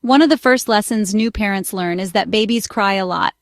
One of the first lessons new parents learn is that babies cry a lot.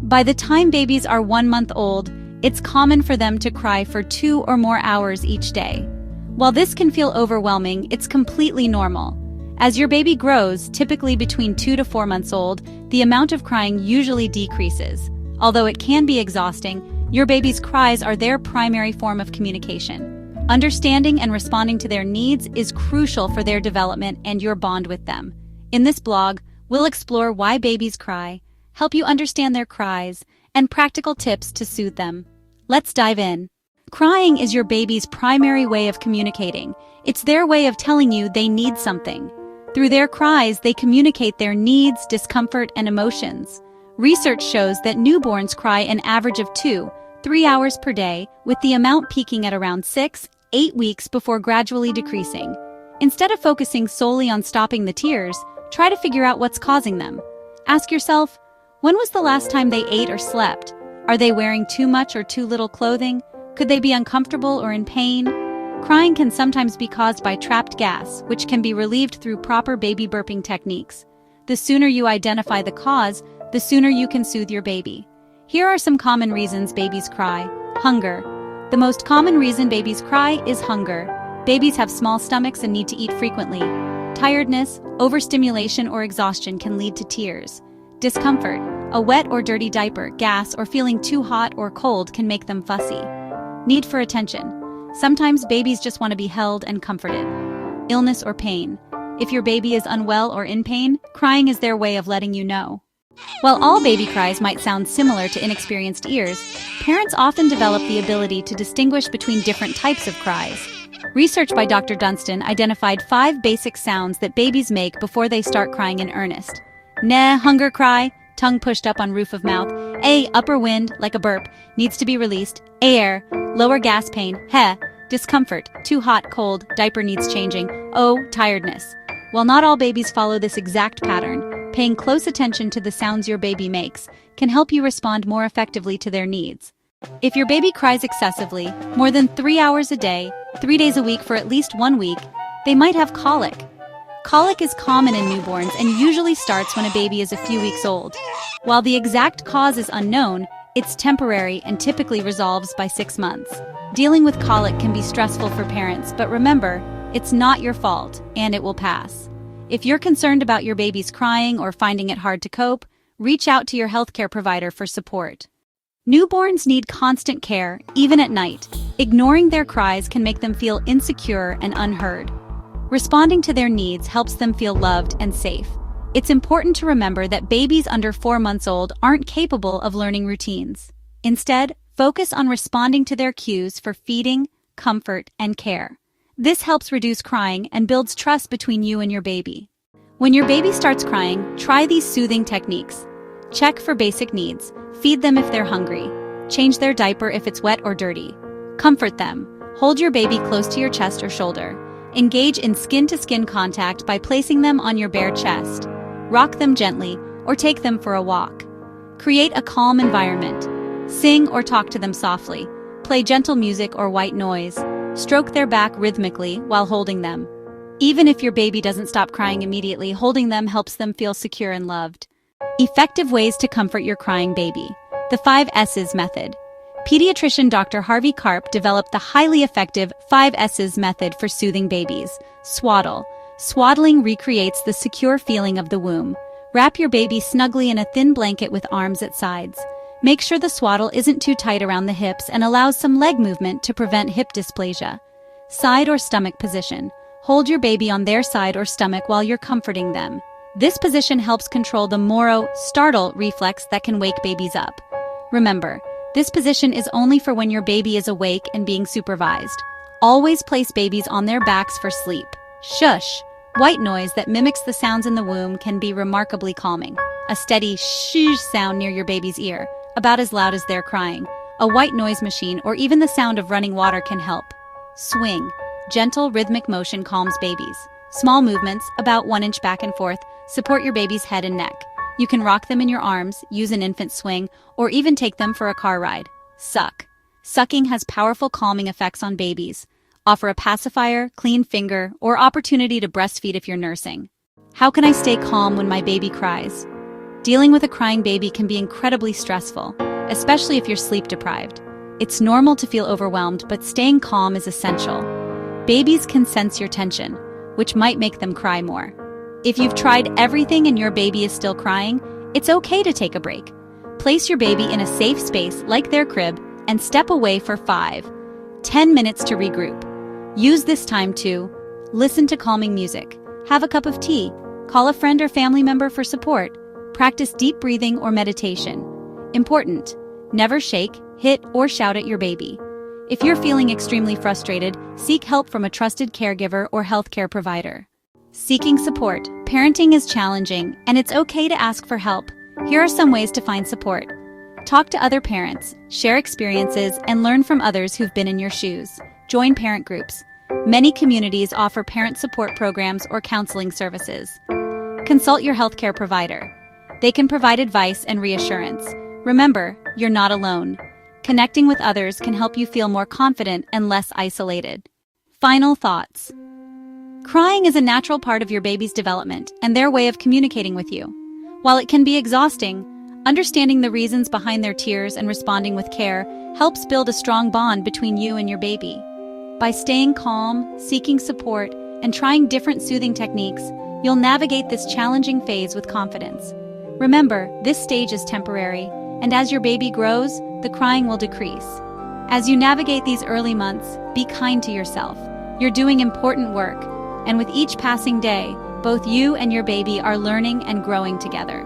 By the time babies are 1 month old, it's common for them to cry for 2 or more hours each day. While this can feel overwhelming, it's completely normal. As your baby grows, typically between 2 to 4 months old, the amount of crying usually decreases. Although it can be exhausting, your baby's cries are their primary form of communication. Understanding and responding to their needs is crucial for their development and your bond with them. In this blog, we'll explore why babies cry, help you understand their cries, and practical tips to soothe them. Let's dive in. Crying is your baby's primary way of communicating. It's their way of telling you they need something. Through their cries, they communicate their needs, discomfort, and emotions. Research shows that newborns cry an average of 2-3 hours per day, with the amount peaking at around 6-8 weeks before gradually decreasing. Instead of focusing solely on stopping the tears, try to figure out what's causing them. Ask yourself, when was the last time they ate or slept? Are they wearing too much or too little clothing? Could they be uncomfortable or in pain? Crying can sometimes be caused by trapped gas, which can be relieved through proper baby burping techniques. The sooner you identify the cause, the sooner you can soothe your baby. Here are some common reasons babies cry. Hunger. The most common reason babies cry is hunger. Babies have small stomachs and need to eat frequently. Tiredness, overstimulation, or exhaustion can lead to tears. Discomfort. A wet or dirty diaper, gas, or feeling too hot or cold can make them fussy. Need for attention. Sometimes babies just want to be held and comforted. Illness or pain. If your baby is unwell or in pain, crying is their way of letting you know. While all baby cries might sound similar to inexperienced ears, parents often develop the ability to distinguish between different types of cries. Research by Dr. Dunstan identified 5 basic sounds that babies make before they start crying in earnest. Ne, hunger cry, tongue pushed up on roof of mouth. A, upper wind, like a burp, needs to be released. Air, lower gas pain. He, discomfort, too hot, cold, diaper needs changing. O, tiredness. While not all babies follow this exact pattern, paying close attention to the sounds your baby makes can help you respond more effectively to their needs. If your baby cries excessively, more than 3 hours a day, 3 days a week for at least 1 week, they might have colic. Colic is common in newborns and usually starts when a baby is a few weeks old. While the exact cause is unknown, it's temporary and typically resolves by 6 months. Dealing with colic can be stressful for parents, but remember, it's not your fault, and it will pass. If you're concerned about your baby's crying or finding it hard to cope, reach out to your healthcare provider for support. Newborns need constant care, even at night. Ignoring their cries can make them feel insecure and unheard. Responding to their needs helps them feel loved and safe. It's important to remember that babies under 4 months old aren't capable of learning routines. Instead, focus on responding to their cues for feeding, comfort, and care. This helps reduce crying and builds trust between you and your baby. When your baby starts crying, try these soothing techniques. Check for basic needs. Feed them if they're hungry. Change their diaper if it's wet or dirty. Comfort them. Hold your baby close to your chest or shoulder. Engage in skin-to-skin contact by placing them on your bare chest. Rock them gently or take them for a walk. Create a calm environment. Sing or talk to them softly. Play gentle music or white noise. Stroke their back rhythmically while holding them. Even if your baby doesn't stop crying immediately, holding them helps them feel secure and loved. Effective ways to comfort your crying baby. The 5 S's method. Pediatrician Dr. Harvey Karp developed the highly effective 5 S's method for soothing babies. Swaddle. Swaddling recreates the secure feeling of the womb. Wrap your baby snugly in a thin blanket with arms at sides. Make sure the swaddle isn't too tight around the hips and allows some leg movement to prevent hip dysplasia. Side or stomach position. Hold your baby on their side or stomach while you're comforting them. This position helps control the moro, startle reflex that can wake babies up. Remember, this position is only for when your baby is awake and being supervised. Always place babies on their backs for sleep. Shush! White noise that mimics the sounds in the womb can be remarkably calming. A steady shh sound near your baby's ear, about as loud as they're crying. A white noise machine or even the sound of running water can help. Swing. Gentle, rhythmic motion calms babies. Small movements, about 1 inch back and forth, support your baby's head and neck. You can rock them in your arms, use an infant swing, or even take them for a car ride. Suck. Sucking has powerful calming effects on babies. Offer a pacifier, clean finger, or opportunity to breastfeed if you're nursing. How can I stay calm when my baby cries? Dealing with a crying baby can be incredibly stressful, especially if you're sleep deprived. It's normal to feel overwhelmed, but staying calm is essential. Babies can sense your tension, which might make them cry more. If you've tried everything and your baby is still crying, it's okay to take a break. Place your baby in a safe space like their crib and step away for 5-10 minutes to regroup. Use this time to listen to calming music, have a cup of tea, call a friend or family member for support, practice deep breathing or meditation. Important: never shake, hit, or shout at your baby. If you're feeling extremely frustrated, seek help from a trusted caregiver or healthcare provider. Seeking support. Parenting is challenging, and it's okay to ask for help. Here are some ways to find support. Talk to other parents, share experiences, and learn from others who've been in your shoes. Join parent groups. Many communities offer parent support programs or counseling services. Consult your healthcare provider. They can provide advice and reassurance. Remember, you're not alone. Connecting with others can help you feel more confident and less isolated. Final thoughts. Crying is a natural part of your baby's development and their way of communicating with you. While it can be exhausting, understanding the reasons behind their tears and responding with care helps build a strong bond between you and your baby. By staying calm, seeking support, and trying different soothing techniques, you'll navigate this challenging phase with confidence. Remember, this stage is temporary, and as your baby grows, the crying will decrease. As you navigate these early months, be kind to yourself. You're doing important work, and with each passing day, both you and your baby are learning and growing together.